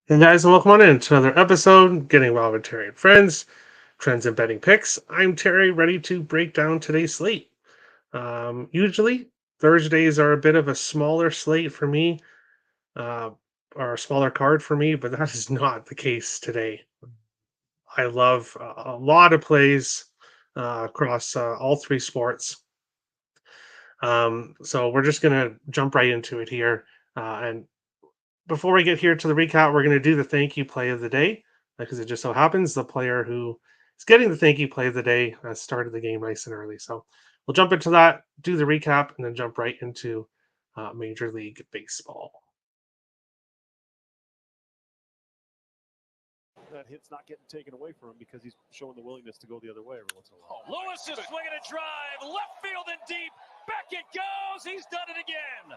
Hey guys, and welcome on in to another episode, Getting Wild with Terry and Friends, Trends and Betting Picks. I'm Terry, ready to break down today's slate. Usually, Thursdays are a bit of a smaller slate for me, uh, or a smaller card for me, but that is not the case today. I love a lot of plays across all three sports. So we're just going to jump right into it here. And before we get here to the recap, we're going to do the thank you play of the day because it just so happens the player who is getting the thank you play of the day started the game nice and early. So we'll jump into that, do the recap, and then jump right into Major League Baseball. That hit's not getting taken away from him because he's showing the willingness to go the other way every once in a while. Lewis is swinging a drive, left field and deep. Back it goes. He's done it again.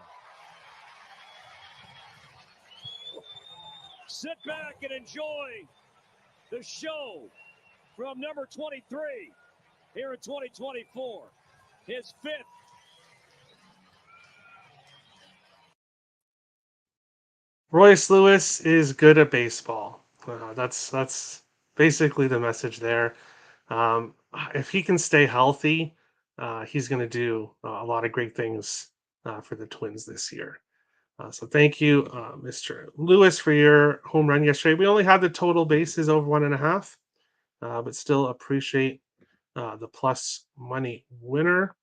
Sit back and enjoy the show from number 23 here in 2024. His fifth. Royce Lewis is good at baseball. That's basically the message there. If he can stay healthy, he's going to do a lot of great things for the Twins this year. So thank you, Mr. Lewis, for your home run yesterday. We only had the total bases over 1.5, but still appreciate the plus money winner.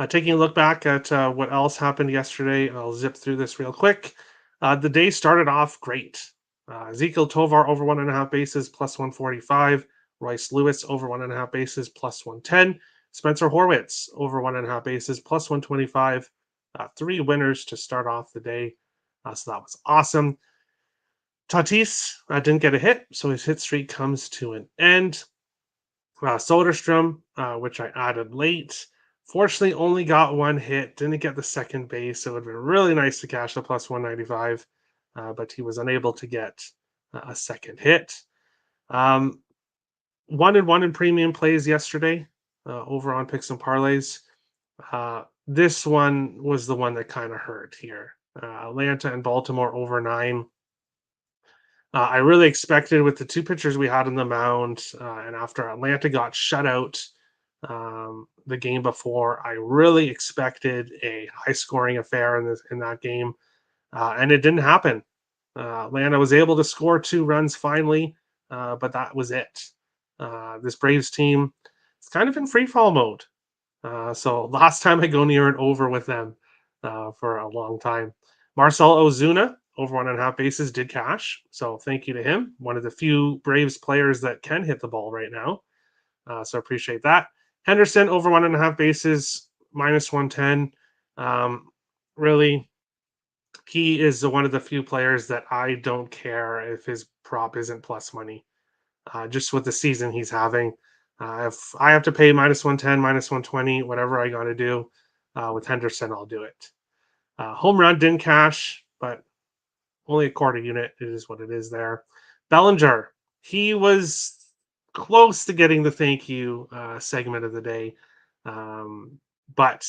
Taking a look back at what else happened yesterday, I'll zip through this real quick. The day started off great. Ezekiel Tovar over 1.5 bases plus 145. Royce Lewis over 1.5 bases plus 110. Spencer Horwitz over 1.5 bases plus 125. Three winners to start off the day. So that was awesome. Tatis didn't get a hit, so his hit streak comes to an end. Soderstrom, which I added late, fortunately only got one hit, didn't get the second base. So it would have been really nice to cash the plus 195, but he was unable to get a second hit. 1-1 in premium plays yesterday over on Picks and Parlays. This one was the one that kind of hurt here. Atlanta and Baltimore over 9. I really expected with the two pitchers we had on the mound, and after Atlanta got shut out the game before, I really expected a high-scoring affair in that game, and it didn't happen. Atlanta was able to score 2 runs finally, but that was it. This Braves team is kind of in free fall mode. So last time I go near an over with them for a long time. Marcel Ozuna over 1.5 bases did cash. So thank you to him. One of the few Braves players that can hit the ball right now. So appreciate that. Henderson over 1.5 bases minus 110. Really, he is one of the few players that I don't care if his prop isn't plus money. Just with the season he's having. If I have to pay minus 110, minus 120, whatever I got to do with Henderson, I'll do it. Home run didn't cash, but only a quarter unit. It is what it is there. Bellinger, he was close to getting the thank you segment of the day, but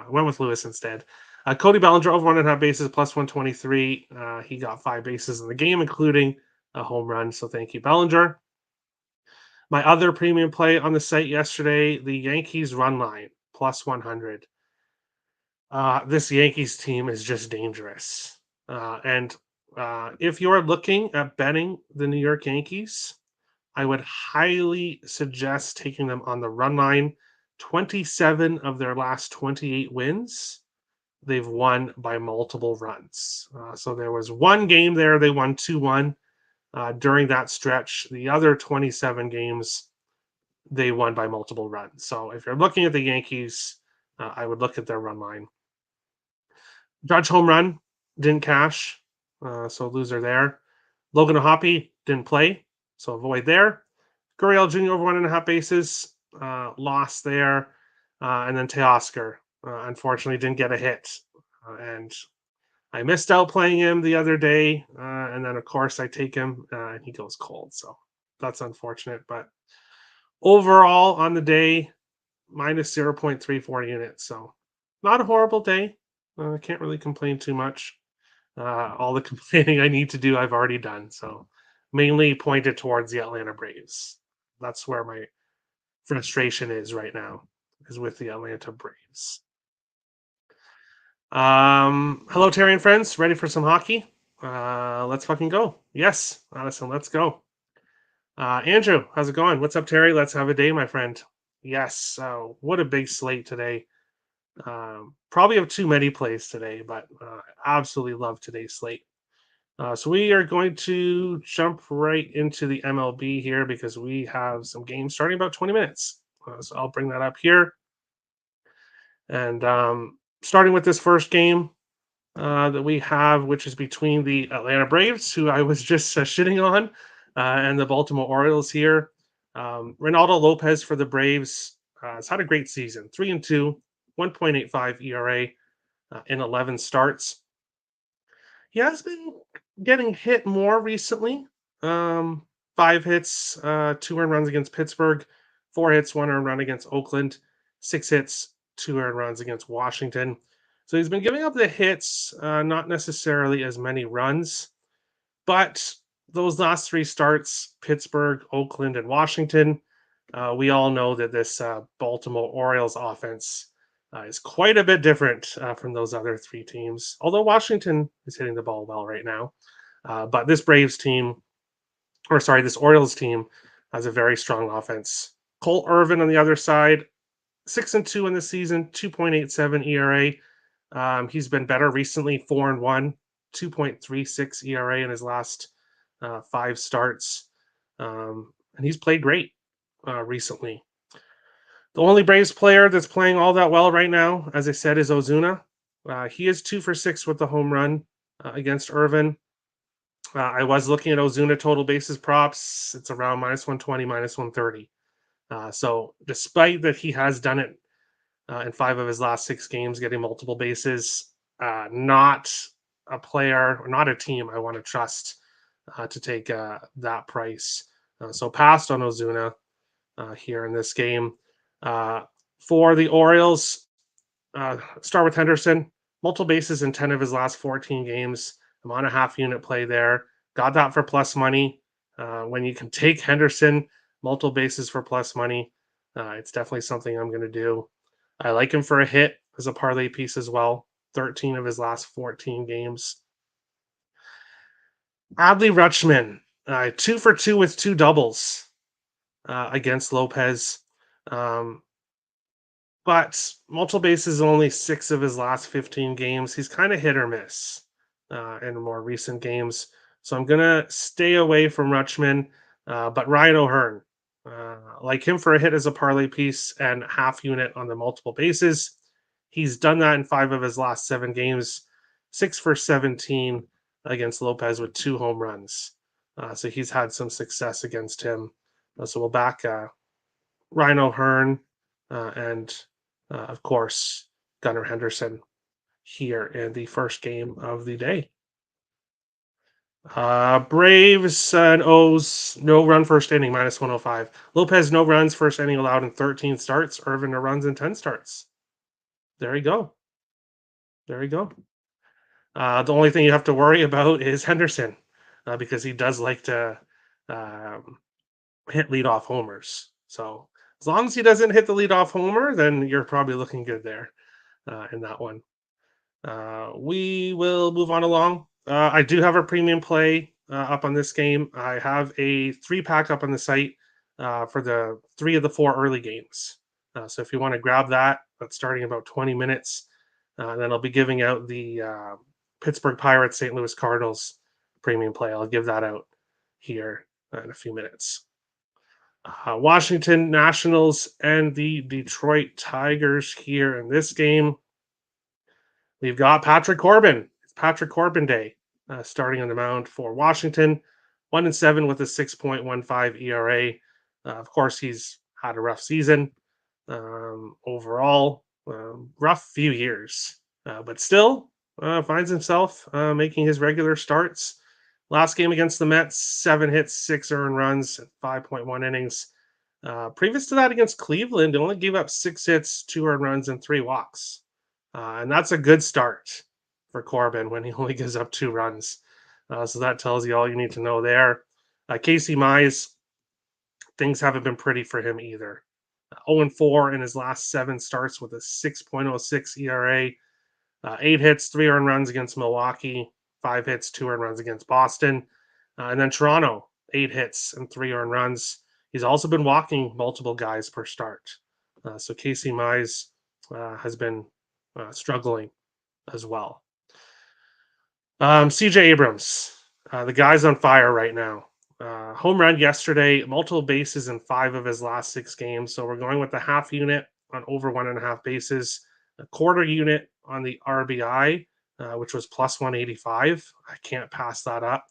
went with Lewis instead. Cody Bellinger over 1.5 bases plus 123. He got 5 bases in the game, including a home run. So thank you, Bellinger. My other premium play on the site yesterday, the Yankees run line plus 100. This Yankees team is just dangerous. And if you're looking at betting the New York Yankees, I would highly suggest taking them on the run line. 27 of their last 28 wins, they've won by multiple runs. So there was one game there, they won 2-1 during that stretch. The other 27 games, they won by multiple runs. So if you're looking at the Yankees, I would look at their run line. Judge home run didn't cash, so loser there. Logan O'Hoppe didn't play, so avoid there. Gurriel Jr. over 1.5 bases, lost there. And then Teoscar, unfortunately, didn't get a hit. And I missed out playing him the other day. And then, of course, I take him and he goes cold. So that's unfortunate. But overall on the day, minus 0.34 units. So not a horrible day. I can't really complain too much. All the complaining I need to do, I've already done. So mainly pointed towards the Atlanta Braves. That's where my frustration is right now, is with the Atlanta Braves. Hello, Terry and friends. Ready for some hockey? Let's fucking go. Yes, Addison, let's go. Andrew, how's it going? What's up, Terry? Let's have a day, my friend. Yes, what a big slate today. Probably have too many plays today, but absolutely love today's slate. So we are going to jump right into the MLB here because we have some games starting about 20 minutes. So I'll bring that up here. And starting with this first game that we have, which is between the Atlanta Braves, who I was just shitting on, and the Baltimore Orioles here. Ronaldo Lopez for the Braves has had a great season, 3-2, 1.85 ERA in 11 starts. He has been getting hit more recently. 5 hits, 2 earned runs against Pittsburgh, 4 hits, 1 earned run against Oakland, 6 hits, 2 earned runs against Washington. So he's been giving up the hits, not necessarily as many runs, but those last 3 starts, Pittsburgh, Oakland, and Washington, we all know that this Baltimore Orioles offense is quite a bit different from those other 3 teams. Although Washington is hitting the ball well right now, but this this Orioles team has a very strong offense. Cole Irvin on the other side, 6-2 in the season, 2.87 ERA. He's been better recently, 4-1, 2.36 ERA in his last 5 starts, and he's played great recently. The only Braves player that's playing all that well right now, as I said, is Ozuna. He is 2-for-6 with the home run against Irvin. I was looking at Ozuna total bases props. It's around -120, -130. So despite that he has done it in 5 of his last 6 games, getting multiple bases, not a player or not a team I want to trust to take that price. So passed on Ozuna here in this game. For the Orioles, start with Henderson. Multiple bases in 10 of his last 14 games. I'm on a half unit play there. Got that for plus money. When you can take Henderson, multiple bases for plus money, it's definitely something I'm going to do. I like him for a hit as a parlay piece as well. 13 of his last 14 games. Adley Rutschman, 2-for-2 with 2 doubles against Lopez. But multiple bases in only 6 of his last 15 games. He's kind of hit or miss in more recent games. So I'm going to stay away from Rutschman. But Ryan O'Hearn, like him for a hit as a parlay piece and half unit on the multiple bases. He's done that in 5 of his last 7 games, 6-for-17 against Lopez with 2 home runs. So he's had some success against him. So we'll back Ryan O'Hearn and, of course, Gunnar Henderson here in the first game of the day. Braves and O's, no run first inning, -105. Lopez, no runs first inning allowed in 13 starts. Irvin, no runs in 10 starts. There you go. There you go. The only thing you have to worry about is Henderson because he does like to hit leadoff homers. So as long as he doesn't hit the leadoff homer, then you're probably looking good there in that one. We will move on along. I do have a premium play up on this game. I have a 3-pack up on the site for the 3 of the 4 early games. So if you want to grab that, that's starting about 20 minutes. Then I'll be giving out the Pittsburgh Pirates, St. Louis Cardinals premium play. I'll give that out here in a few minutes. Washington Nationals and the Detroit Tigers here in this game. We've got Patrick Corbin. It's Patrick Corbin Day starting on the mound for Washington. 1-7 with a 6.15 ERA. Of course, he's had a rough season overall. Rough few years, but still finds himself making his regular starts. Last game against the Mets, 7 hits, 6 earned runs, 5.1 innings. Previous to that against Cleveland, only gave up 6 hits, 2 earned runs, and 3 walks. And that's a good start for Corbin when he only gives up 2 runs. So that tells you all you need to know there. Casey Mize, things haven't been pretty for him either. 0-4 in his last 7 starts with a 6.06 ERA, 8 hits, 3 earned runs against Milwaukee, 5 hits, 2 earned runs against Boston. And then Toronto, 8 hits and 3 earned runs. He's also been walking multiple guys per start. So Casey Mize has been struggling as well. CJ Abrams, the guy's on fire right now. Home run yesterday, multiple bases in 5 of his last 6 games. So we're going with the half unit on over 1.5 bases, a quarter unit on the RBI, which was plus 185. I can't pass that up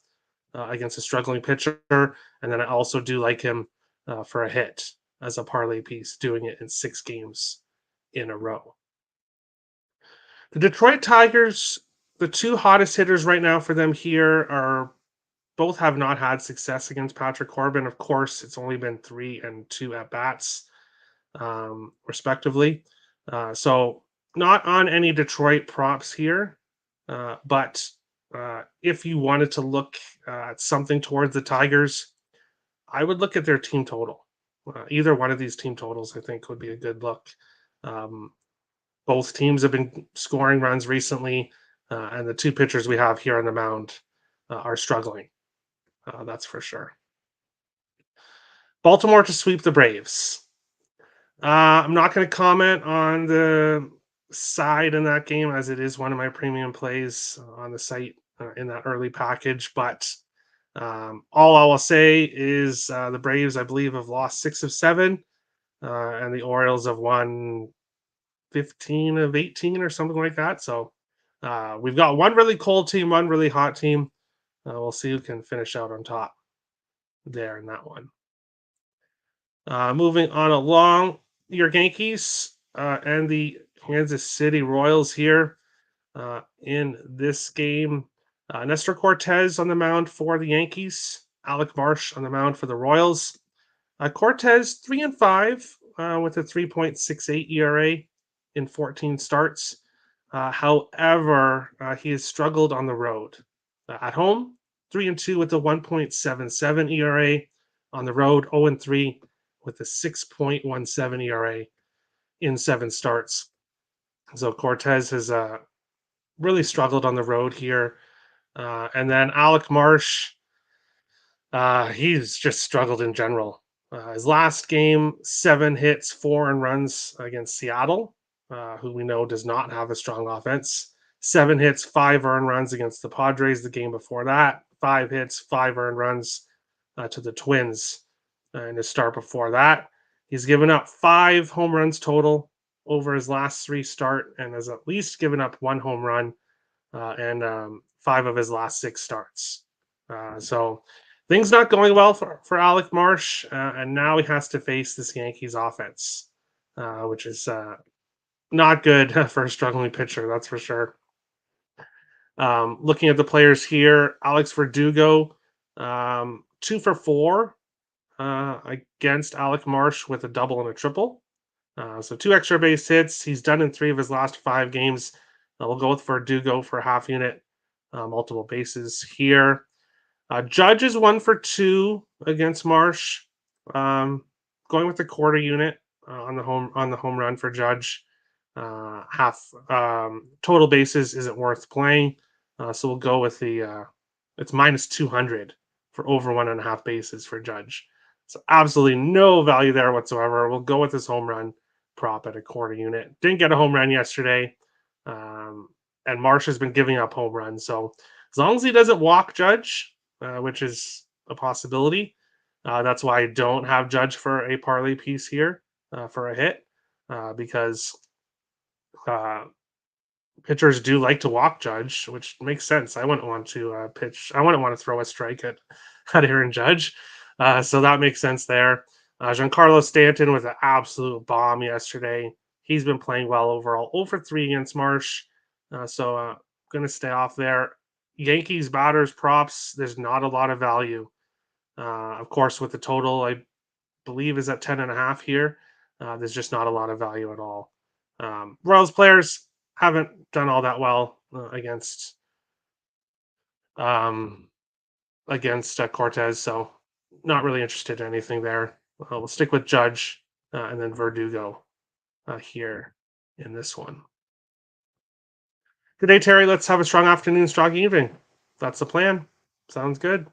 against a struggling pitcher. And then I also do like him for a hit as a parlay piece, doing it in 6 games in a row. The Detroit Tigers, the 2 hottest hitters right now for them here are both have not had success against Patrick Corbin. Of course, it's only been 3 and 2 at bats, respectively. So not on any Detroit props here, but if you wanted to look at something towards the Tigers, I would look at their team total. Either one of these team totals, I think, would be a good look. Both teams have been scoring runs recently, and the 2 pitchers we have here on the mound are struggling. That's for sure. Baltimore to sweep the Braves. I'm not going to comment on the side in that game, as it is one of my premium plays on the site in that early package. But all I will say is the Braves, I believe, have lost 6 of 7, and the Orioles have won 15 of 18 or something like that. So we've got one really cold team, one really hot team. We'll see who can finish out on top there in that one. Moving on along, your Yankees and the Kansas City Royals here in this game. Nestor Cortez on the mound for the Yankees. Alec Marsh on the mound for the Royals. Cortez 3-5 with a 3.68 ERA in 14 starts. However, he has struggled on the road. At home, 3-2 with a 1.77 ERA. On the road, 0-3 with a 6.17 ERA in 7 starts. So Cortez has really struggled on the road here. And then Alec Marsh, he's just struggled in general. His last game, 7 hits, 4 earned runs against Seattle, who we know does not have a strong offense. 7 hits, 5 earned runs against the Padres the game before that. 5 hits, 5 earned runs to the Twins in his start before that. He's given up 5 home runs total over his last 3 start and has at least given up 1 home run and 5 of his last 6 starts. So things not going well for Alec Marsh, and now he has to face this Yankees offense, which is not good for a struggling pitcher, that's for sure. Looking at the players here, Alex Verdugo, 2 for 4 against Alec Marsh with a double and a triple. So 2 extra base hits. He's done in 3 of his last 5 games. We'll go with Verdugo for a half unit, multiple bases here. Judge is 1 for 2 against Marsh. Going with the quarter unit on the home run for Judge. Half total bases isn't worth playing, so we'll go with the it's minus 200 for over 1.5 bases for Judge. So absolutely no value there whatsoever. We'll go with this home run prop at a quarter unit. Didn't get a home run yesterday, and Marsh has been giving up home runs. So as long as he doesn't walk Judge, which is a possibility, that's why I don't have Judge for a parlay piece here for a hit, because pitchers do like to walk Judge, which makes sense. I wouldn't want to pitch. I wouldn't want to throw a strike at Aaron Judge. So that makes sense there. Giancarlo Stanton was an absolute bomb yesterday. He's been playing well overall. 0-3 against Marsh. So going to stay off there. Yankees batters props. There's not a lot of value. Of course, with the total, I believe is at 10.5 here. There's just not a lot of value at all. Royals players, haven't done all that well against Cortez, so not really interested in anything there. We'll stick with Judge and then Verdugo here in this one. Good day, Terry. Let's have a strong afternoon, strong evening. That's the plan. Sounds good.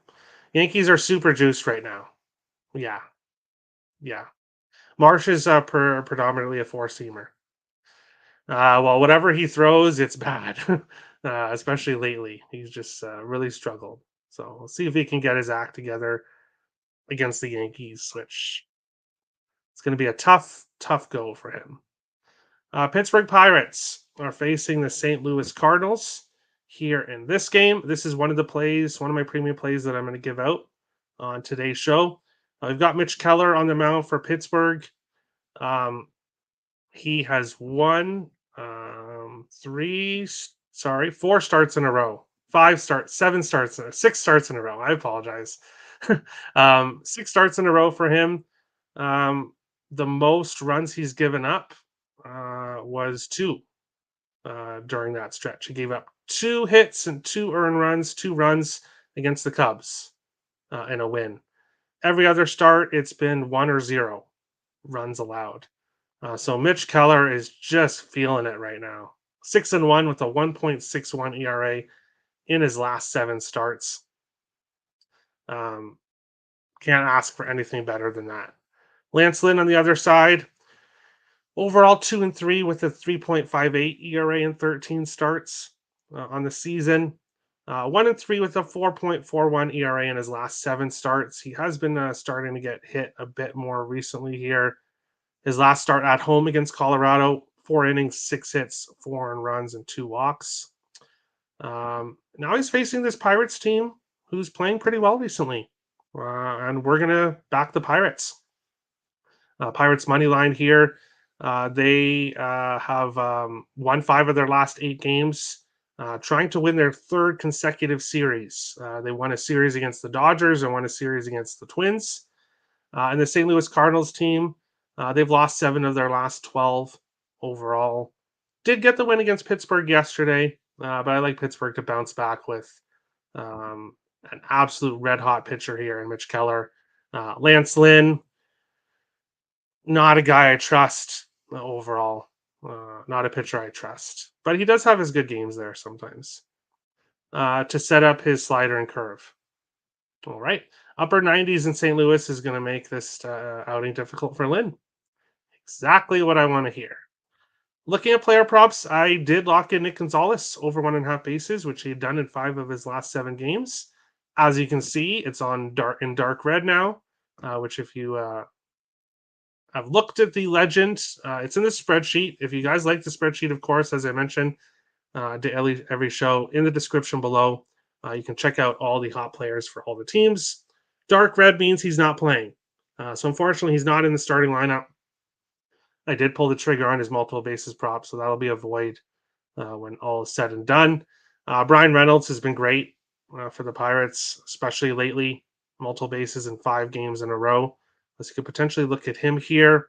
Yankees are super juiced right now. Yeah. Marsh is predominantly a four-seamer. Well, whatever he throws, it's bad, especially lately. He's just really struggled. So we'll see if he can get his act together against the Yankees, which it's going to be a tough go for him. Pittsburgh Pirates are facing the St. Louis Cardinals here in this game. This is one of my premium plays that I'm going to give out on today's show. I've got Mitch Keller on the mound for Pittsburgh. He has won 4 starts in a row. 6 starts in a row. I apologize. 6 starts in a row for him. The most runs he's given up was 2 during that stretch. He gave up 2 hits and 2 earned runs, 2 runs against the Cubs in a win. Every other start, it's been 1 or 0 runs allowed. So Mitch Keller is just feeling it right now. 6-1 with a 1.61 ERA in his last 7 starts. Can't ask for anything better than that. Lance Lynn on the other side, overall 2-3 with a 3.58 ERA in 13 starts on the season. 1-3 with a 4.41 ERA in his last 7 starts. He has been starting to get hit a bit more recently here. His last start at home against Colorado, 4 innings, 6 hits, 4 earned runs, and 2 walks. Now he's facing this Pirates team who's playing pretty well recently. And we're going to back the Pirates. Pirates money line here. They have won 5 of their last 8 games, trying to win their 3rd consecutive series. They won a series against the Dodgers and won a series against the Twins. And the St. Louis Cardinals team, they've lost 7 of their last 12 overall. Did get the win against Pittsburgh yesterday, but I like Pittsburgh to bounce back with an absolute red-hot pitcher here in Mitch Keller. Lance Lynn, not a guy I trust overall. Not a pitcher I trust. But he does have his good games there sometimes to set up his slider and curve. All right. Upper 90s in St. Louis is going to make this outing difficult for Lynn. Exactly what I want to hear. Looking at player props, I did lock in Nick Gonzalez over 1.5 bases, which he had done in 5 of his last 7 games. As you can see, it's on dark red now, which if you have looked at the legend, it's in the spreadsheet. If you guys like the spreadsheet, of course, as I mentioned, every show in the description below, you can check out all the hot players for all the teams. Dark red means he's not playing. So unfortunately, he's not in the starting lineup. I did pull the trigger on his multiple bases prop, so that'll be a void when all is said and done. Brian Reynolds has been great for the Pirates, especially lately. Multiple bases in 5 games in a row. So you could potentially look at him here.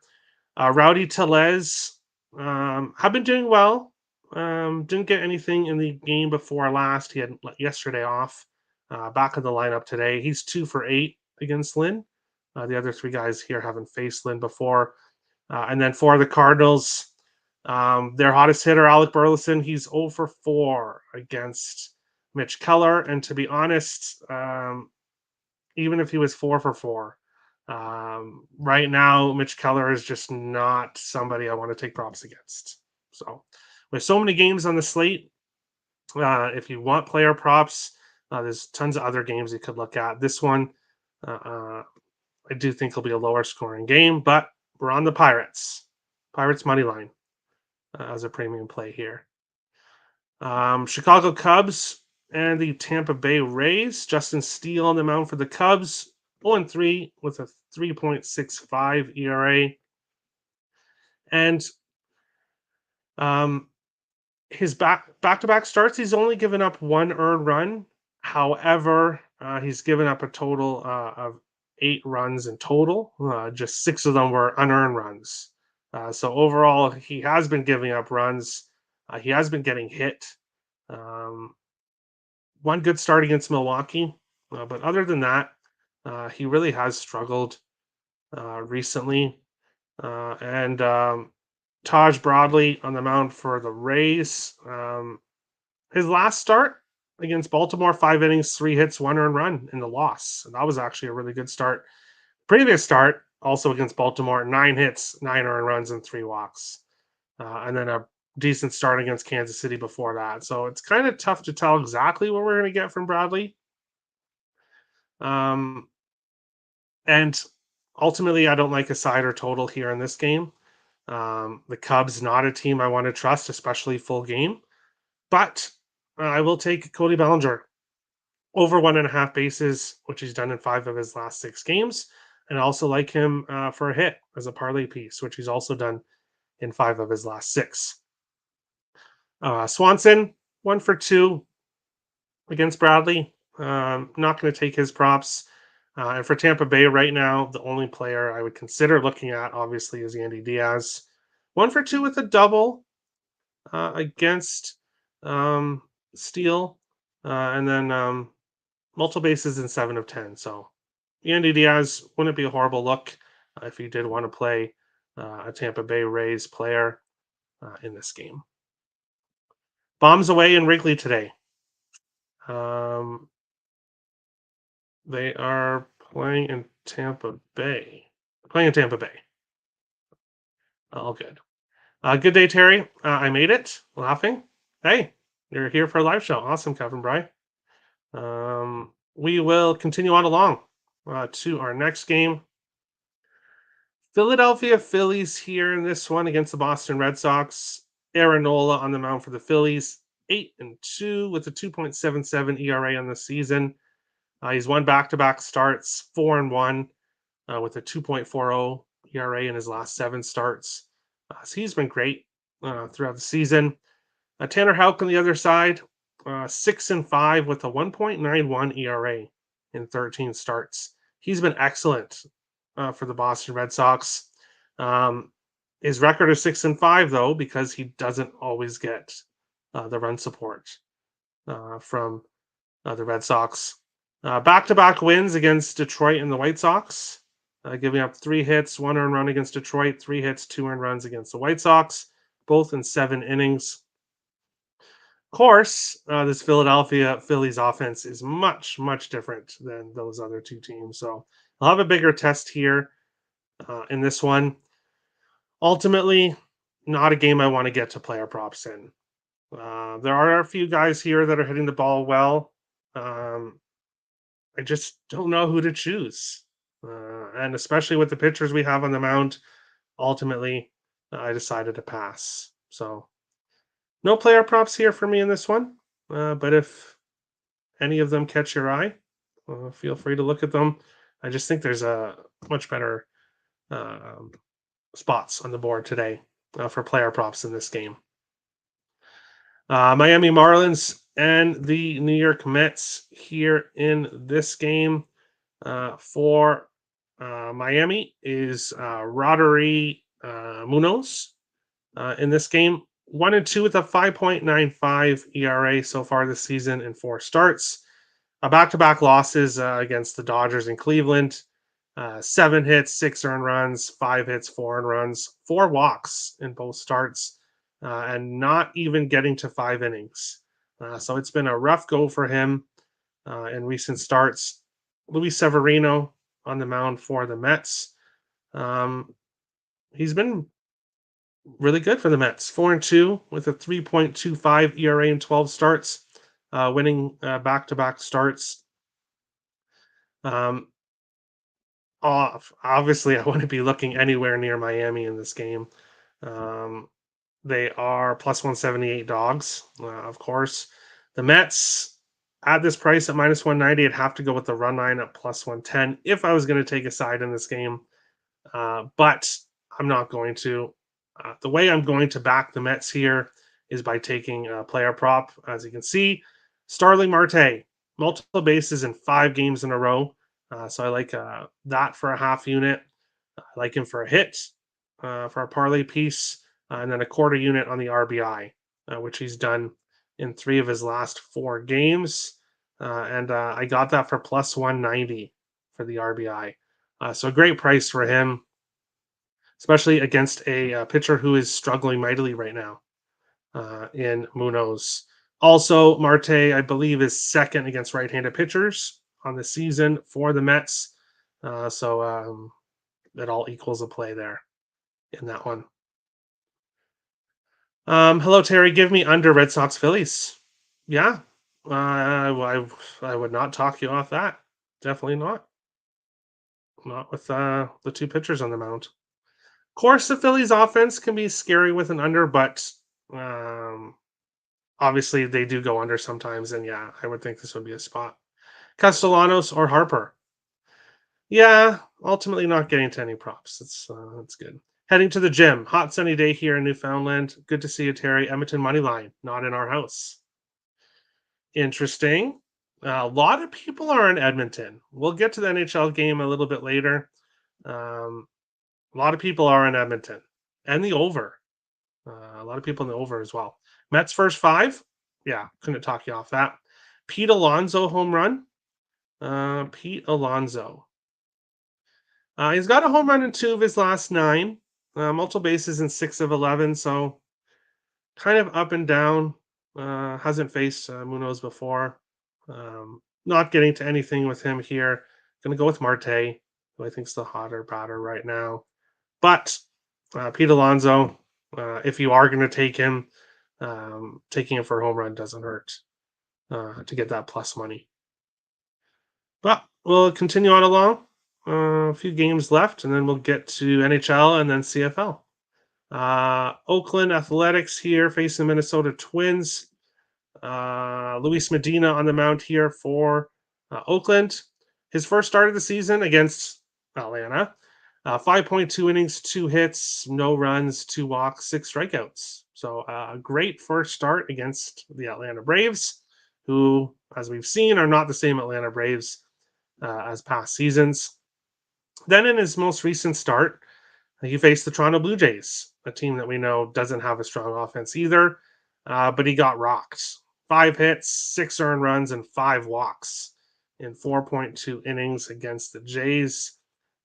Rowdy Tellez have been doing well. Didn't get anything in the game before last. He had yesterday off. Back in the lineup today. He's 2 for 8 against Lynn. The other 3 guys here haven't faced Lynn before. And then for the Cardinals, their hottest hitter, Alec Burleson, he's 0 for 4 against Mitch Keller. And to be honest, even if he was 4 for 4, right now, Mitch Keller is just not somebody I want to take props against. So with so many games on the slate, if you want player props, there's tons of other games you could look at. This one, I do think will be a lower scoring game, but we're on the Pirates. Pirates money line as a premium play here. Chicago Cubs and the Tampa Bay Rays. Justin Steele on the mound for the Cubs. 0-3 with a 3.65 ERA. And his back-to-back starts, he's only given up 1 earned run. However, he's given up a total of 8 runs in total. Just 6 of them were unearned runs. So overall, he has been giving up runs. He has been getting hit. One good start against Milwaukee, but other than that, he really has struggled recently. And Taj Broadley on the mound for the Rays. His last start against Baltimore, 5 innings, 3 hits, 1 earned run in the loss. And that was actually a really good start. Previous start, also against Baltimore, 9 hits, 9 earned runs, and 3 walks. And then a decent start against Kansas City before that. So it's kind of tough to tell exactly what we're going to get from Bradley. And ultimately, I don't like a side or total here in this game. The Cubs, not a team I want to trust, especially full game. But I will take Cody Bellinger over 1.5 bases, which he's done in 5 of his last 6 games. And I also like him for a hit as a parlay piece, which he's also done in 5 of his last 6. Swanson, 1 for 2 against Bradley. Not going to take his props. And for Tampa Bay right now, the only player I would consider looking at, obviously, is Yandy Diaz. 1 for 2 with a double against Steele. And then multiple bases in 7 of 10. So Yandy Diaz wouldn't be a horrible look if you did want to play a Tampa Bay Rays player in this game. Bombs away in Wrigley today. They are playing in Tampa Bay. All good. Good day, Terry. I made it. Laughing. Hey, you're here for a live show. Awesome, Kevin Bry. We will continue on along to our next game. Philadelphia Phillies here in this one against the Boston Red Sox. Aaron Nola on the mound for the Phillies. 8-2 with a 2.77 ERA on the season. He's won back-to-back starts, 4-1 with a 2.40 ERA in his last 7 starts. So he's been great throughout the season. Tanner Houck on the other side, 6-5 with a 1.91 ERA in 13 starts. He's been excellent for the Boston Red Sox. His record is 6-5 though, because he doesn't always get the run support from the Red Sox. Back-to-back wins against Detroit and the White Sox, giving up 3 hits, 1 earned run against Detroit, 3 hits, 2 earned runs against the White Sox, both in 7 innings. Of course, this Philadelphia Phillies offense is much, much different than those other 2 teams. So I'll have a bigger test here in this one. Ultimately, not a game I want to get to player props in. There are a few guys here that are hitting the ball well. I just don't know who to choose. And especially with the pitchers we have on the mound, ultimately, I decided to pass. So no player props here for me in this one. But if any of them catch your eye, feel free to look at them. I just think there's a much better spots on the board today for player props in this game. Miami Marlins and the New York Mets here in this game. For Miami is Roddery Munoz in this game. 1-2 with a 5.95 ERA so far this season in 4 starts. Back-to-back losses against the Dodgers and Cleveland. 7 hits, 6 earned runs, 5 hits, 4 earned runs, 4 walks in both starts, and not even getting to 5 innings. So it's been a rough go for him in recent starts. Luis Severino on the mound for the Mets. He's been really good for the Mets. 4-2 with a 3.25 ERA in 12 starts, winning back-to-back starts. Obviously, I wouldn't be looking anywhere near Miami in this game. They are plus 178 dogs, of course. The Mets, at this price at minus 190, I'd have to go with the run line at plus 110 if I was going to take a side in this game. But I'm not going to. The way I'm going to back the Mets here is by taking a player prop. As you can see, Starling Marte, multiple bases in 5 games in a row. So I like that for a half unit. I like him for a hit for a parlay piece, and then a quarter unit on the RBI. which he's done in 3 of his last 4 games. And I got that for plus 190 for the RBI. So a great price for him, especially against a pitcher who is struggling mightily right now in Munoz. Also, Marte, I believe, is second against right-handed pitchers on the season for the Mets. So it all equals a play there in that one. Hello, Terry. Give me under Red Sox Phillies. Yeah, I would not talk you off that. Definitely not. Not with the 2 pitchers on the mound. Of course, the Phillies offense can be scary with an under, but obviously they do go under sometimes. And yeah, I would think this would be a spot. Castellanos or Harper. Yeah, ultimately not getting to any props. It's good. Heading to the gym. Hot sunny day here in Newfoundland. Good to see you, Terry. Edmonton money line, not in our house. Interesting. A lot of people are in Edmonton. We'll get to the NHL game a little bit later. A lot of people are in Edmonton and the over. A lot of people in the over as well. Mets first 5. Yeah, couldn't talk you off that. Pete Alonso home run. Pete Alonso. He's got a home run in 2 of his last 9. Multiple bases in 6 of 11. So kind of up and down. Hasn't faced Munoz before. Not getting to anything with him here. Going to go with Marte, who I think is the hotter batter right now. But Pete Alonso, if you are going to take him, taking him for a home run doesn't hurt to get that plus money. But we'll continue on along. A few games left, and then we'll get to NHL and then CFL. Oakland Athletics here facing Minnesota Twins. Luis Medina on the mound here for Oakland. His first start of the season against Atlanta. 5.2 innings, 2 hits, no runs, 2 walks, 6 strikeouts. So a great first start against the Atlanta Braves, who, as we've seen, are not the same Atlanta Braves as past seasons. Then in his most recent start, he faced the Toronto Blue Jays, a team that we know doesn't have a strong offense either, but he got rocked. 5 hits, 6 earned runs, and 5 walks in 4.2 innings against the Jays.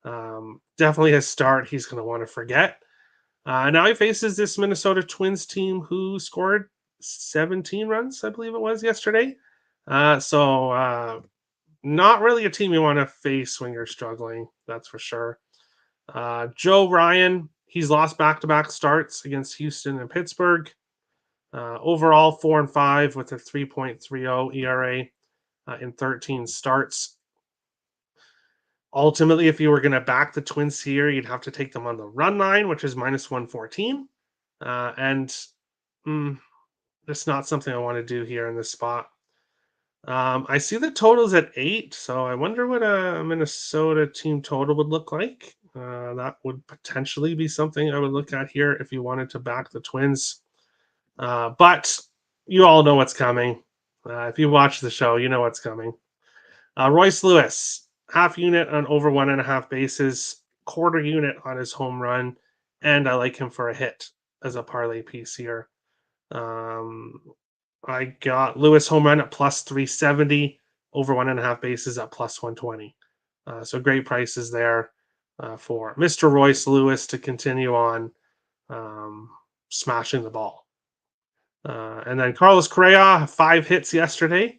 Definitely his start he's going to want to forget. Now he faces this Minnesota Twins team who scored 17 runs, I believe it was yesterday. So not really a team you want to face when you're struggling, that's for sure. Joe Ryan, he's lost back-to-back starts against Houston and Pittsburgh. Overall, 4-5 with a 3.30 ERA in 13 starts. Ultimately, if you were going to back the Twins here, you'd have to take them on the run line, which is minus 114. And that's not something I want to do here in this spot. I see the totals at 8, so I wonder what a Minnesota team total would look like. That would potentially be something I would look at here if you wanted to back the Twins. But you all know what's coming. If you watch the show, you know what's coming. Royce Lewis, half unit on over 1.5 bases, quarter unit on his home run, and I like him for a hit as a parlay piece here. I got Lewis home run at plus 370, over 1.5 bases at plus 120. So great prices there for Mr. Royce Lewis to continue on smashing the ball. And then Carlos Correa, 5 hits yesterday.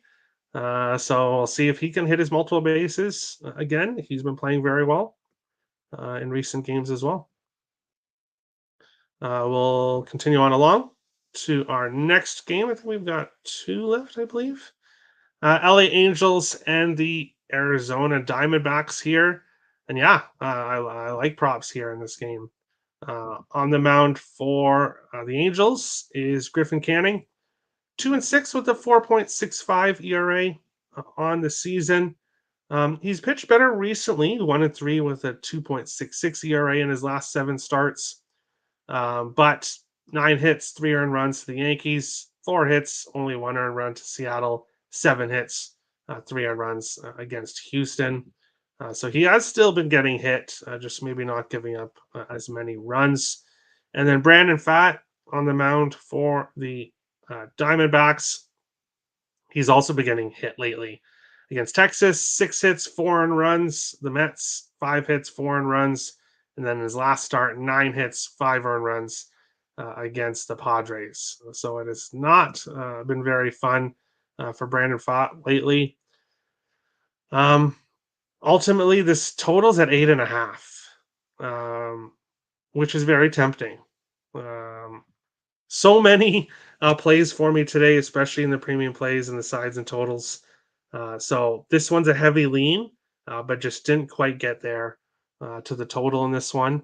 So we'll see if he can hit his multiple bases again. He's been playing very well in recent games as well. We'll continue on along to our next game. I think we've got 2 left, I believe. LA Angels and the Arizona Diamondbacks here. And yeah, I like props here in this game. On the mound for the Angels is Griffin Canning. 2-6 with a 4.65 ERA on the season. He's pitched better recently, 1-3 with a 2.66 ERA in his last 7 starts. But 9 hits, 3 earned runs to the Yankees, 4 hits, only 1 earned run to Seattle, 7 hits, 3 earned runs against Houston. So he has still been getting hit, just maybe not giving up as many runs. And then Brandon Pfaadt on the mound for the Diamondbacks, he's also been getting hit lately. Against Texas, 6 hits, 4 earned runs. The Mets, 5 hits, 4 earned runs. And then his last start, 9 hits, 5 earned runs against the Padres. So it has not been very fun for Brandon Pfaadt lately. Ultimately, this totals at 8.5, which is very tempting. So many plays for me today, especially in the premium plays and the sides and totals. So this one's a heavy lean, but just didn't quite get there to the total in this one.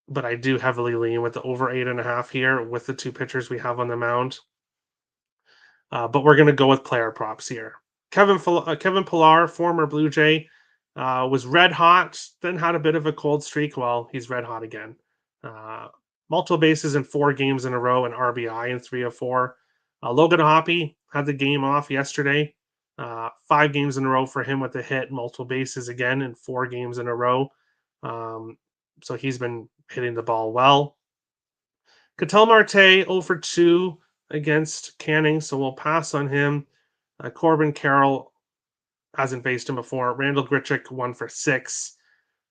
But I do heavily lean with the over 8.5 here with the 2 pitchers we have on the mound. But we're going to go with player props here. Kevin Pillar, former Blue Jay, was red hot, then had a bit of a cold streak. Well, he's red hot again. Multiple bases in 4 games in a row and RBI in 3 of 4. Logan Hoppe had the game off yesterday. 5 games in a row for him with a hit, multiple bases again in 4 games in a row. So he's been hitting the ball well. Ketel Marte 0 for 2 against Canning, so we'll pass on him. Corbin Carroll hasn't faced him before. Randall Grichuk 1 for 6.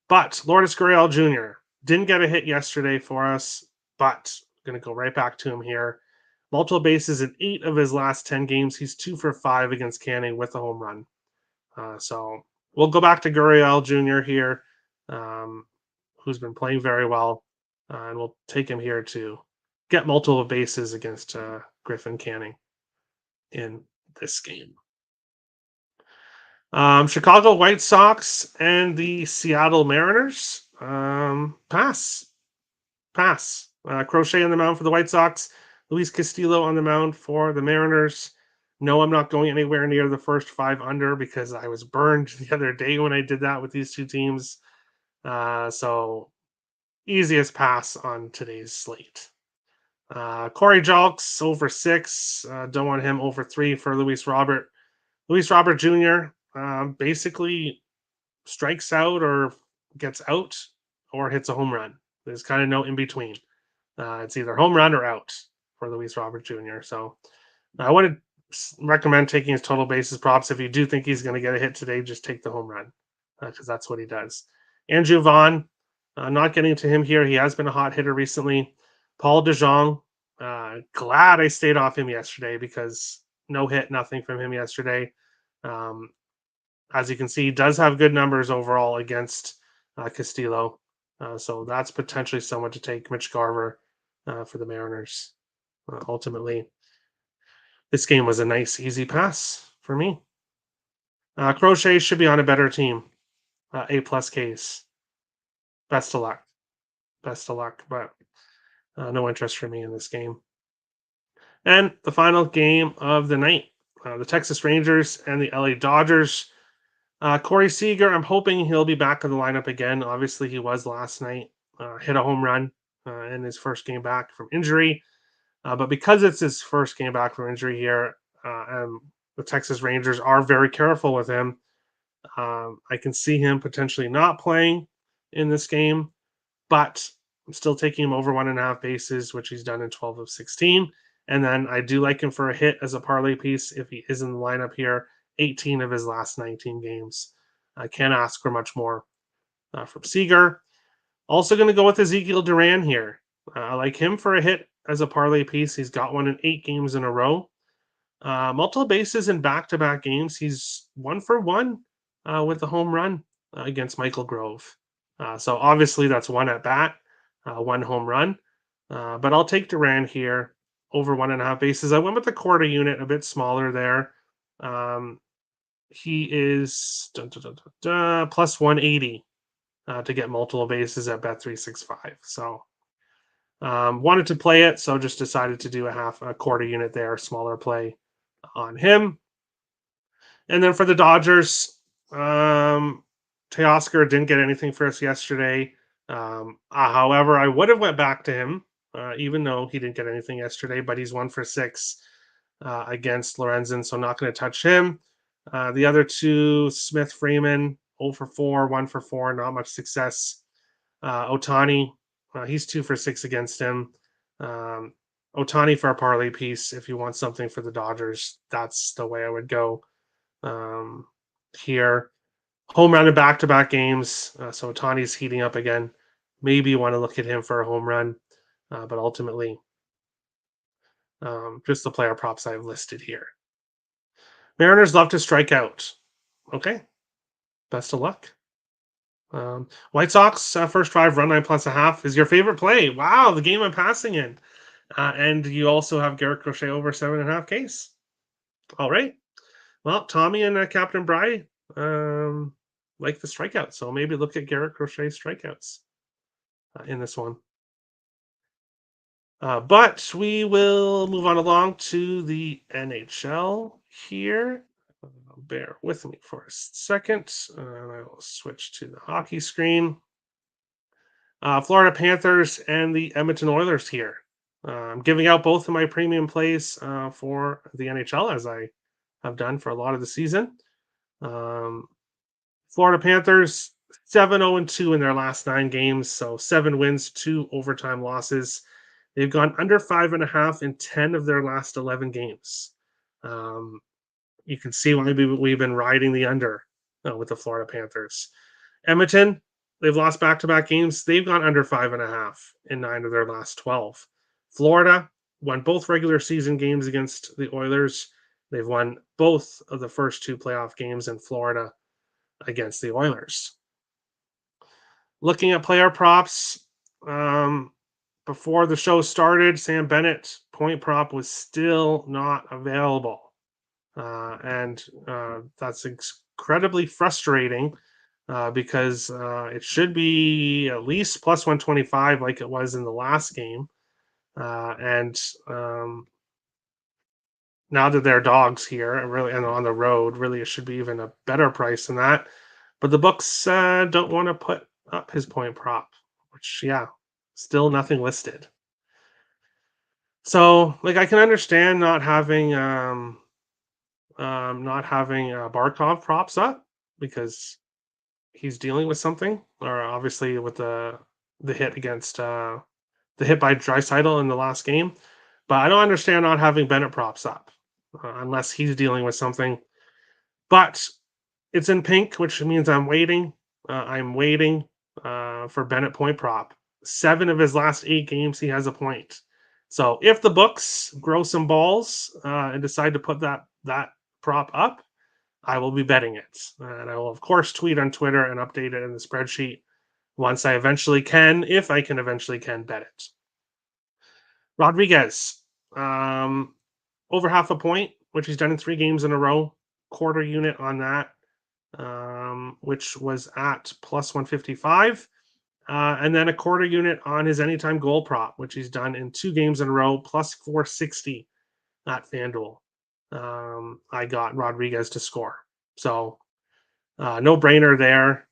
But Lourdes Gurriel Jr. didn't get a hit yesterday for us, but going to go right back to him here. Multiple bases in 8 of his last 10 games. He's 2 for 5 against Canning with a home run. So we'll go back to Gurriel Jr. here, who's been playing very well, and we'll take him here to get multiple bases against Griffin Canning in this game. Chicago White Sox and the Seattle Mariners. Pass. Crochet on the mound for the White Sox. Luis Castillo on the mound for the Mariners. No, I'm not going anywhere near the first 5 under because I was burned the other day when I did that with these 2 teams. So easiest pass on today's slate. Corey Julks over 6. Don't want him over 3 for Luis Robert. Luis Robert Jr. Basically strikes out or gets out or hits a home run. There's kind of no in between. It's either home run or out for Luis Robert Jr. So I would recommend taking his total bases props. If you do think he's going to get a hit today, just take the home run because that's what he does. Andrew Vaughn, not getting to him here. He has been a hot hitter recently. Paul DeJong, glad I stayed off him yesterday because no hit, nothing from him yesterday. As you can see, he does have good numbers overall against Castillo. So that's potentially someone to take. Mitch Garver for the Mariners. Ultimately, this game was a nice, easy pass for me. Crochet should be on a better team. A+ case. Best of luck. But no interest for me in this game. And the final game of the night, the Texas Rangers and the LA Dodgers. Corey Seager, I'm hoping he'll be back in the lineup again. Obviously, he was last night. Hit a home run in his first game back from injury. But because it's his first game back from injury here, and the Texas Rangers are very careful with him, I can see him potentially not playing in this game. But I'm still taking him over 1.5 bases, which he's done in 12 of 16. And then I do like him for a hit as a parlay piece if he is in the lineup here. 18 of his last 19 games. I can't ask for much more from Seager. Also going to go with Ezekiel Duran here. I like him for a hit as a parlay piece. He's got one in 8 games in a row. Multiple bases in back-to-back games. He's 1 for 1 with a home run against Michael Grove. So obviously that's 1 at bat, 1 home run. But I'll take Duran here over 1.5 bases. I went with the quarter unit, a bit smaller there. He is plus 180 to get multiple bases at Bet365. So wanted to play it, so just decided to do a quarter unit there, smaller play on him. And then for the Dodgers, Teoscar didn't get anything for us yesterday. However, I would have went back to him, even though he didn't get anything yesterday, but he's 1 for 6 against Lorenzen, so not going to touch him. The other 2, Smith Freeman, 0 for 4, 1 for 4, not much success. Otani, he's 2 for 6 against him. Ohtani for a parlay piece. If you want something for the Dodgers, that's the way I would go here. Home run in back-to-back games. So Ohtani's heating up again. Maybe you want to look at him for a home run, but ultimately, just the player props I've listed here. Mariners love to strike out. Okay, best of luck. White Sox first drive run 9+1/2 is your favorite play. Wow, the game I'm passing in. And you also have Garrett Crochet over 7.5 Ks. All right. Well, Tommy and Captain Bry like the strikeout, so maybe look at Garrett Crochet strikeouts in this one. But we will move on along to the NHL here. Bear with me for a second, and I will switch to the hockey screen. Florida Panthers and the Edmonton Oilers here. I'm giving out both of my premium plays for the NHL, as I have done for a lot of the season. Florida Panthers 7-0-2 in their last 9 games, so 7 wins, 2 overtime losses. They've gone under 5.5 in 10 of their last 11 games. You can see why we've been riding the under with the Florida Panthers. Edmonton, they've lost back-to-back games. They've gone under 5.5 in 9 of their last 12. Florida won both regular season games against the Oilers. They've won both of the first 2 playoff games in Florida against the Oilers. Looking at player props, before the show started, Sam Bennett point prop was still not available. And that's incredibly frustrating because it should be at least plus 125 like it was in the last game. And now that they're dogs here, really, and on the road, really, it should be even a better price than that. But the books don't want to put up his point prop, which, yeah, still nothing listed. So, like, I can understand not having Barkov props up because he's dealing with something, or obviously with the hit against the hit by Draisaitl in the last game. But I don't understand not having Bennett props up unless he's dealing with something. But it's in pink, which means I'm waiting. I'm waiting for Bennett point prop. 7 of his last 8 games, he has a point. So if the books grow some balls and decide to put that prop up, I will be betting it. And I will, of course, tweet on Twitter and update it in the spreadsheet once I eventually can, if I can eventually bet it. Rodriguez, over half a point, which he's done in 3 games in a row. Quarter unit on that, which was at plus 155. And then a quarter unit on his anytime goal prop, which he's done in 2 games in a row, plus 460 at FanDuel. I got Rodriguez to score. So no brainer there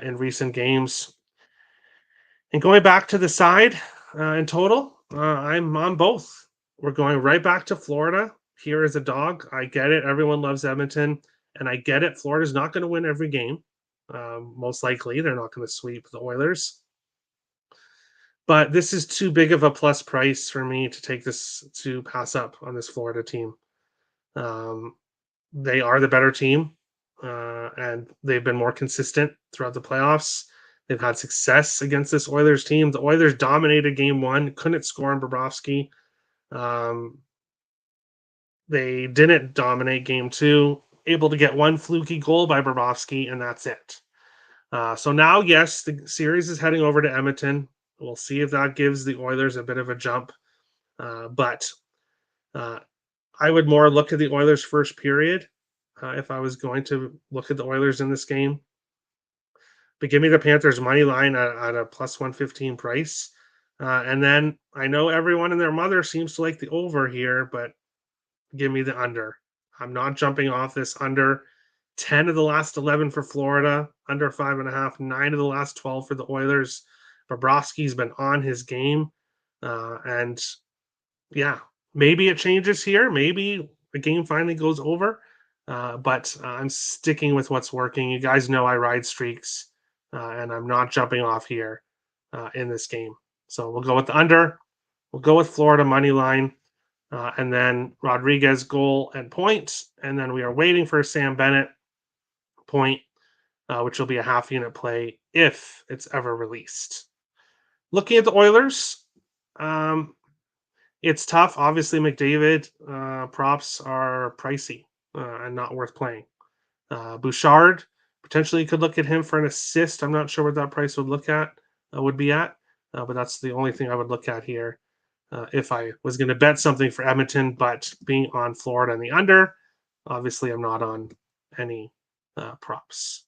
in recent games. And going back to the side in total, I'm on both. We're going right back to Florida. Here is a dog. I get it. Everyone loves Edmonton. And I get it. Florida's not going to win every game. Most likely, they're not going to sweep the Oilers. But this is too big of a plus price for me to take this, to pass up on this Florida team. They are the better team, and they've been more consistent throughout the playoffs. They've had success against this Oilers team. The Oilers dominated game 1, couldn't score on Bobrovsky. They didn't dominate game 2, able to get 1 fluky goal by Bobrovsky, and that's it. So now, yes, the series is heading over to Edmonton. We'll see if that gives the Oilers a bit of a jump. But I would more look at the Oilers' first period if I was going to look at the Oilers in this game. But give me the Panthers money line at a plus 115 price. And then I know everyone and their mother seems to like the over here, but give me the under. I'm not jumping off this under. 10 of the last 11 for Florida, under 5.5. 9 of the last 12 for the Oilers. Bobrovsky's been on his game. And yeah, maybe it changes here. Maybe the game finally goes over. But I'm sticking with what's working. You guys know I ride streaks, and I'm not jumping off here in this game. So we'll go with the under. We'll go with Florida money line, and then Rodriguez goal and point, and then we are waiting for Sam Bennett point, which will be a half unit play if it's ever released. Looking at the Oilers, it's tough. Obviously, McDavid props are pricey and not worth playing. Bouchard, potentially you could look at him for an assist. I'm not sure what that price would be at, but that's the only thing I would look at here if I was going to bet something for Edmonton. But being on Florida and the under, obviously I'm not on any props.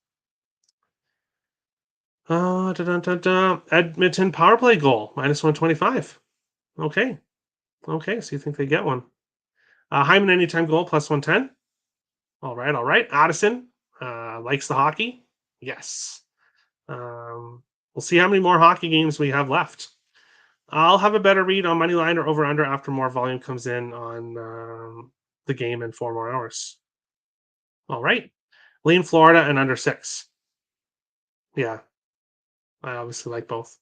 Edmonton power play goal -125. Okay, so you think they get one? Hyman anytime goal +110. All right. Addison likes the hockey. Yes. We'll see how many more hockey games we have left. I'll have a better read on money line or over under after more volume comes in on the game in 4 more hours. All right. Lean Florida and under 6. Yeah. I obviously like both.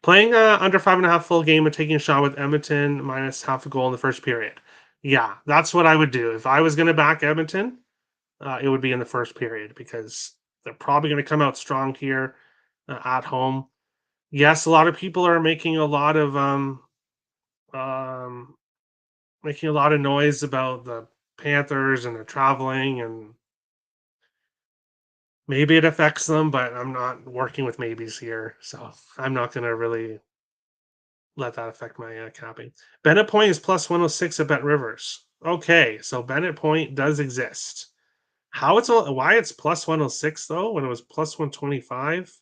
Playing under 5.5 full game and taking a shot with Edmonton -half a goal in the first period. Yeah, that's what I would do. If I was going to back Edmonton, it would be in the first period because they're probably going to come out strong here at home. Yes, a lot of people are making a lot of noise about the Panthers and they're traveling and maybe it affects them, but I'm not working with maybes here, so I'm not going to really let that affect my capping. Bennett Point is +106 at Bet Rivers. Okay, so Bennett Point does exist. Why it's +106 though when it was +125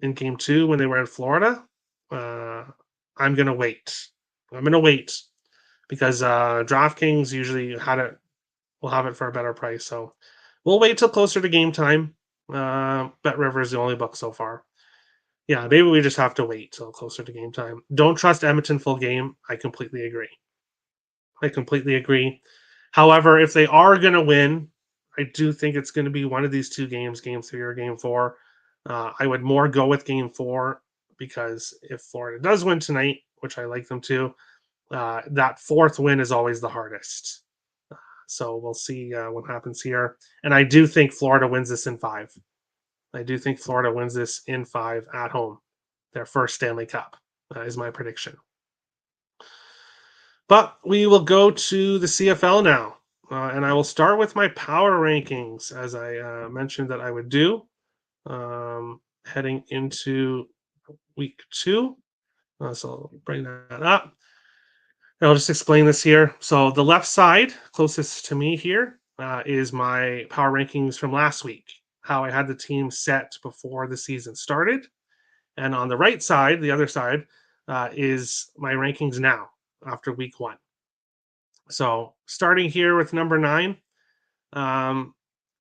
in game 2 when they were in Florida? I'm gonna wait. Because DraftKings usually will have it for a better price. So we'll wait till closer to game time. Bet River is the only book so far. Yeah, maybe we just have to wait till closer to game time. Don't trust Edmonton full game. I completely agree. However, if they are going to win, I do think it's going to be one of these 2 games, game 3 or game 4. I would more go with game 4 because if Florida does win tonight, which I like them to, that 4th win is always the hardest. So we'll see what happens here. And I do think Florida wins this in 5. at home. Their first Stanley Cup is my prediction. But we will go to the CFL now. And I will start with my power rankings, as I mentioned that I would do, heading into week 2. So I'll bring that up. And I'll just explain this here. So the left side, closest to me here, is my power rankings from last week, how I had the team set before the season started. And on the right side, the other side, is my rankings now after week 1. So starting here with number 9,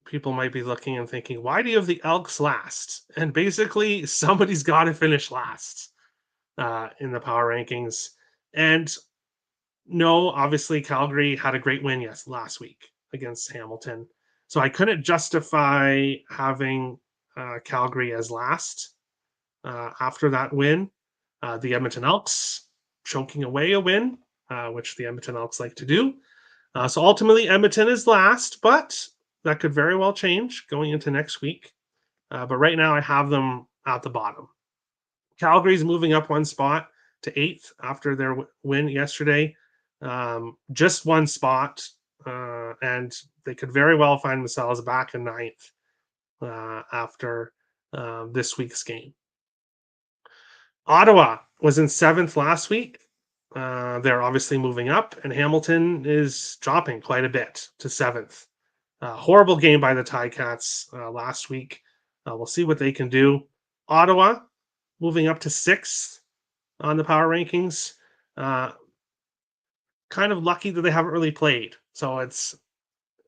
people might be looking and thinking, why do you have the Elks last? And basically, somebody's got to finish last in the power rankings. And no, obviously, Calgary had a great win last week against Hamilton. So I couldn't justify having Calgary as last after that win. The Edmonton Elks choking away a win, which the Edmonton Elks like to do. So ultimately, Edmonton is last, but that could very well change going into next week. But right now, I have them at the bottom. Calgary's moving up 1 spot to 8th after their win yesterday. Just 1 spot, and they could very well find themselves back in 9th after this week's game. Ottawa was in 7th last week. They're obviously moving up, and Hamilton is dropping quite a bit to 7th. Horrible game by the Ticats last week. We'll see what they can do. Ottawa moving up to 6th on the power rankings. Kind of lucky that they haven't really played, so it's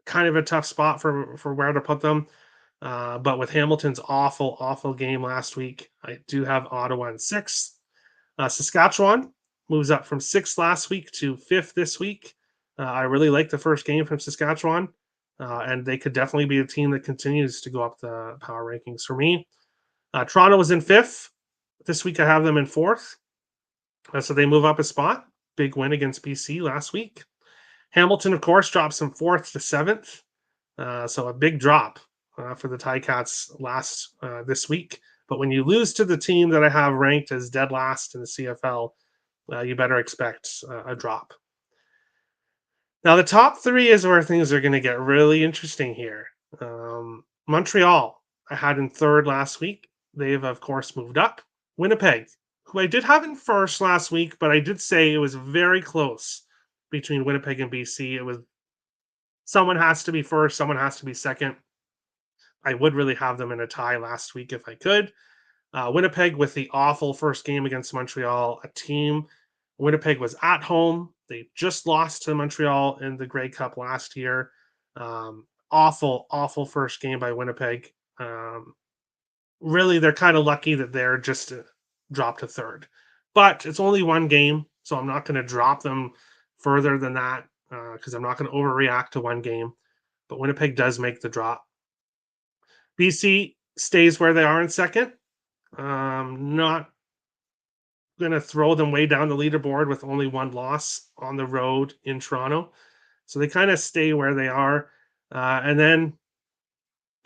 kind of a tough spot for where to put them. But with Hamilton's awful game last week, I do have Ottawa in 6th. Saskatchewan moves up from 6th last week to 5th this week. I really like the first game from Saskatchewan, and they could definitely be a team that continues to go up the power rankings for me. Toronto was in 5th. This week I have them in 4th. So they move up a spot. Big win against BC last week. Hamilton, of course, drops from 4th to 7th. So a big drop for the Ticats this week. But when you lose to the team that I have ranked as dead last in the CFL, you better expect a drop. Now, the top 3 is where things are going to get really interesting here. Montreal, I had in 3rd last week. They've, of course, moved up. Winnipeg, who I did have in 1st last week, but I did say it was very close between Winnipeg and BC. It was someone has to be 1st, someone has to be 2nd. I would really have them in a tie last week if I could. Winnipeg with the awful first game against Montreal, a team. Winnipeg was at home. They just lost to Montreal in the Grey Cup last year. Awful first game by Winnipeg. Really, they're kind of lucky that they're just dropped to 3rd. But it's only one game, so I'm not going to drop them further than that because I'm not going to overreact to one game. But Winnipeg does make the drop. BC stays where they are in 2nd. Not going to throw them way down the leaderboard with only one loss on the road in Toronto. So they kind of stay where they are. And then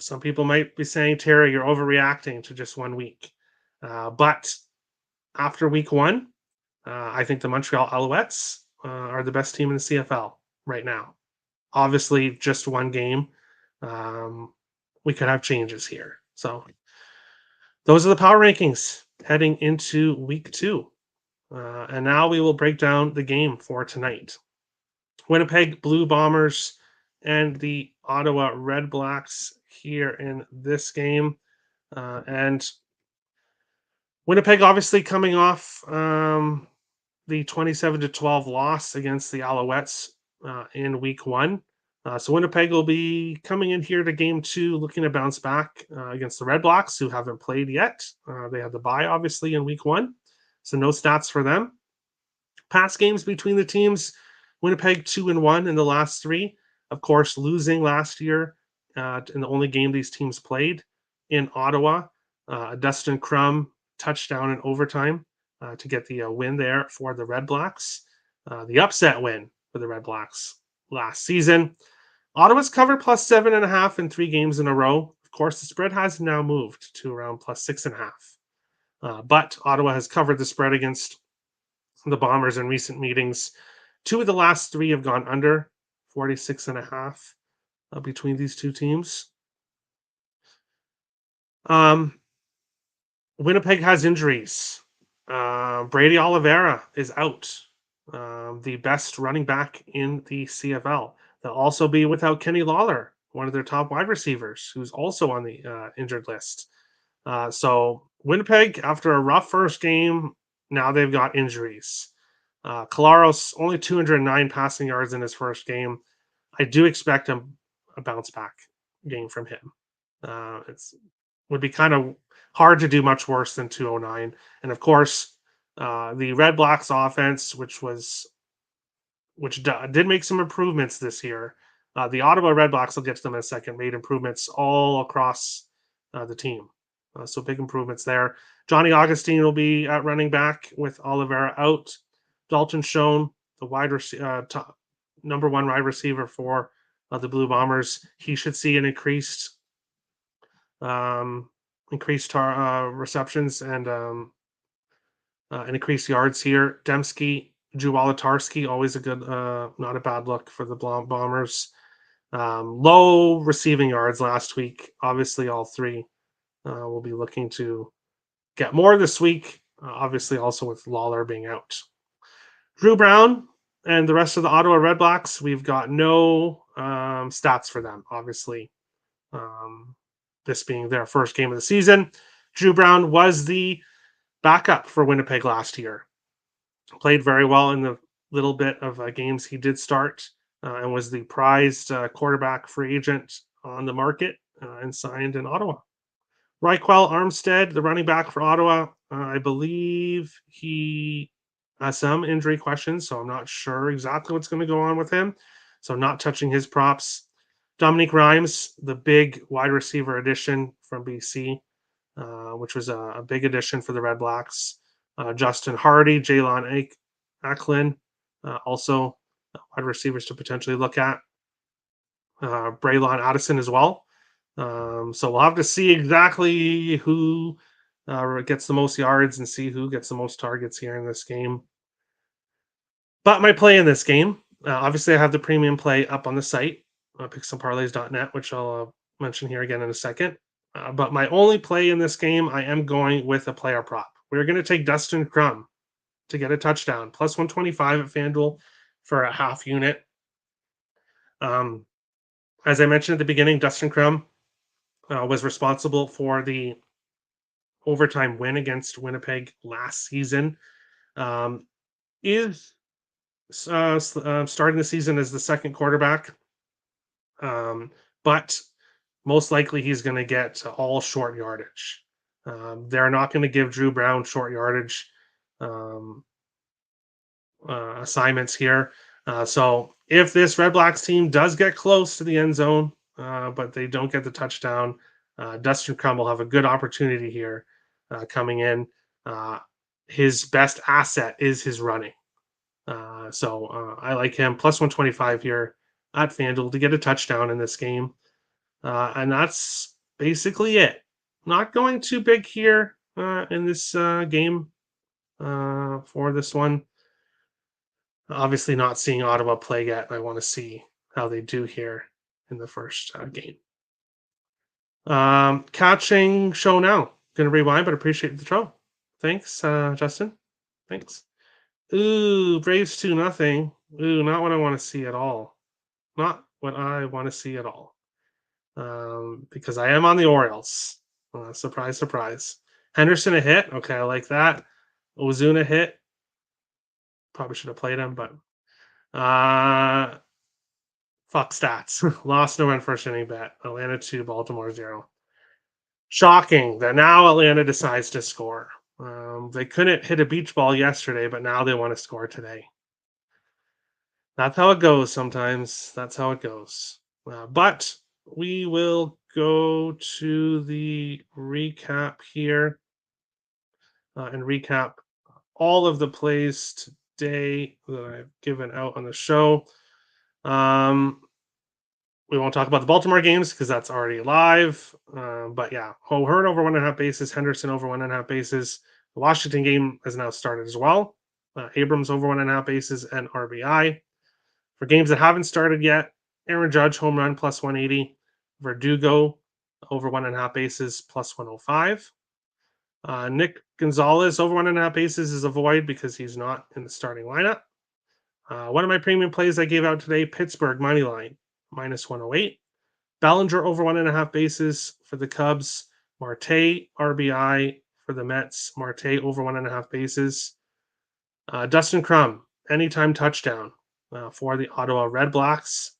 some people might be saying, Terry, you're overreacting to just 1 week. But after week 1, I think the Montreal Alouettes are the best team in the CFL right now. Obviously, just one game. We could have changes here. So those are the power rankings heading into week 2. And now we will break down the game for tonight. Winnipeg Blue Bombers and the Ottawa Red Blacks here in this game. And Winnipeg obviously coming off the 27-12 loss against the Alouettes in week 1. So Winnipeg will be coming in here to game 2, looking to bounce back against the Red Blacks, who haven't played yet. They had the bye, obviously, in week 1. So no stats for them. Past games between the teams, Winnipeg 2-1 in the last 3. Of course, losing last year in the only game these teams played in Ottawa. Dustin Crum touchdown in overtime to get the win there for the Red Blacks. The upset win for the Red Blacks last season. Ottawa's covered plus 7.5 in 3 games in a row. Of course, the spread has now moved to around plus 6.5. But Ottawa has covered the spread against the Bombers in recent meetings. 2 of the last 3 have gone under 46.5 between these two teams. Winnipeg has injuries. Brady Oliveira is out. The best running back in the CFL. They'll also be without Kenny Lawler, one of their top wide receivers, who's also on the injured list. So Winnipeg, after a rough first game, now they've got injuries. Kolaros, only 209 passing yards in his first game. I do expect a bounce back game from him. It's would be kind of hard to do much worse than 209. And of course, the Red Blacks offense, which did make some improvements this year. The Ottawa Red Blacks, will get to them in a second, made improvements all across the team. So big improvements there. Johnny Augustine will be at running back with Oliveira out. Dalton Schoen, the number 1 wide receiver for the Blue Bombers, he should see an increased receptions and increased yards here. Dembski, Juwalatarski, always a good, not a bad look for the Bombers. Low receiving yards last week. Obviously, all 3 will be looking to get more this week. Obviously, also with Lawler being out. Drew Brown and the rest of the Ottawa Red Blacks, we've got no stats for them, obviously. This being their first game of the season. Drew Brown was the backup for Winnipeg last year. Played very well in the little bit of games he did start and was the prized quarterback free agent on the market and signed in Ottawa. Raquel Armstead, the running back for Ottawa, I believe he has some injury questions, so I'm not sure exactly what's going to go on with him. So not touching his props. Dominique Rhymes, the big wide receiver addition from BC, which was a big addition for the Red Blacks. Justin Hardy, Jalon Acklin, also wide receivers to potentially look at. Braylon Addison as well. So we'll have to see exactly who gets the most yards and see who gets the most targets here in this game. But my play in this game, obviously I have the premium play up on the site, picksandparlays.net, which I'll mention here again in a second. But my only play in this game, I am going with a player prop. We're going to take Dustin Crum to get a touchdown, plus 125 at FanDuel for a half unit. As I mentioned at the beginning, Dustin Crum was responsible for the overtime win against Winnipeg last season. Is starting the season as the second quarterback, but most likely he's going to get all short yardage. They're not going to give Drew Brown short yardage assignments here. So if this Red Blacks team does get close to the end zone, but they don't get the touchdown, Dustin Crum will have a good opportunity here coming in. His best asset is his running. So I like him plus 125 here at FanDuel to get a touchdown in this game. And that's basically it. Not going too big here in this game for this one. Obviously not seeing Ottawa play yet. I want to see how they do here in the first game. Catching show now. Going to rewind, but appreciate the throw. Thanks, Justin. Thanks. Ooh, Braves 2-0. Ooh, not what I want to see at all. Not what I want to see at all. Because I am on the Orioles. Surprise, surprise. Henderson a hit. Okay, I like that. Ozuna hit. Probably should have played him, but fuck stats. Lost no run first inning bet. Atlanta 2, Baltimore 0. Shocking that now Atlanta decides to score. They couldn't hit a beach ball yesterday, but now they want to score today. That's how it goes sometimes. That's how it goes. But we will go to the recap here and recap all of the plays today that I've given out on the show. We won't talk about the Baltimore games because that's already live. But yeah, O'Hearn over 1.5 bases, Henderson over 1.5 bases. The Washington game has now started as well. Abrams over 1.5 bases and RBI. For games that haven't started yet, Aaron Judge home run plus 180. Verdugo over 1.5 bases plus 105. Nick Gonzalez over 1.5 bases is a void because he's not in the starting lineup. One of my premium plays I gave out today, Pittsburgh money line minus 108. Bellinger over 1.5 bases for the Cubs. Marte RBI for the Mets. Marte over 1.5 bases. Dustin Crum anytime touchdown for the Ottawa Red Blacks.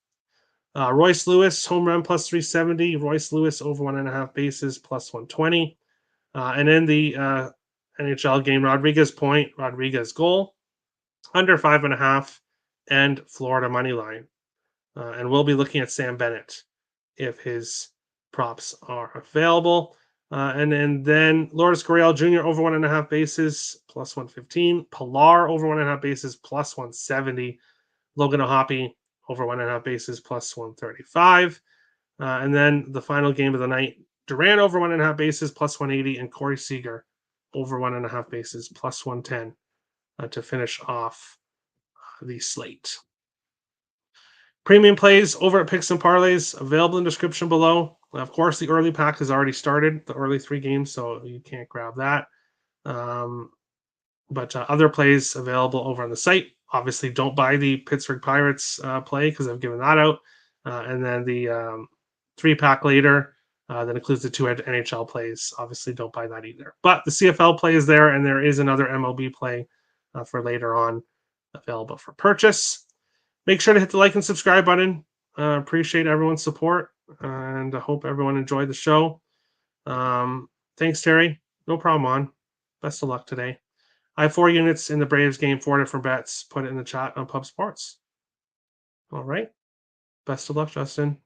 Royce Lewis home run plus 370. Royce Lewis over 1.5 bases plus 120. And in the NHL game, Rodriguez point, Rodriguez goal, under 5.5, and Florida money line. And we'll be looking at Sam Bennett if his props are available. And then Lourdes Gurriel Jr. over 1.5 bases plus 115. Pilar over 1.5 bases plus 170. Logan O'Hoppe over 1.5 bases plus 135. And then the final game of the night, Durant over 1.5 bases plus 180, and Corey Seager over 1.5 bases plus 110 to finish off the slate. Premium plays over at Picks and Parlays, available in description below. Of course, the early pack has already started, the early 3 games, so you can't grab that. But other plays available over on the site. Obviously, don't buy the Pittsburgh Pirates play because I've given that out. And then the 3-pack later that includes the 2 NHL plays. Obviously, don't buy that either. But the CFL play is there, and there is another MLB play for later on available for purchase. Make sure to hit the like and subscribe button. Appreciate everyone's support, and I hope everyone enjoyed the show. Thanks, Terry. No problem, on. Best of luck today. I have 4 units in the Braves game, 4 different bets. Put it in the chat on Pub Sports. All right. Best of luck, Justin.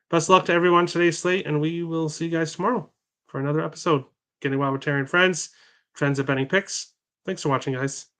Best of luck to everyone today's slate, and we will see you guys tomorrow for another episode. Getting Wild with Terry and Friends, Trends of Betting Picks. Thanks for watching, guys.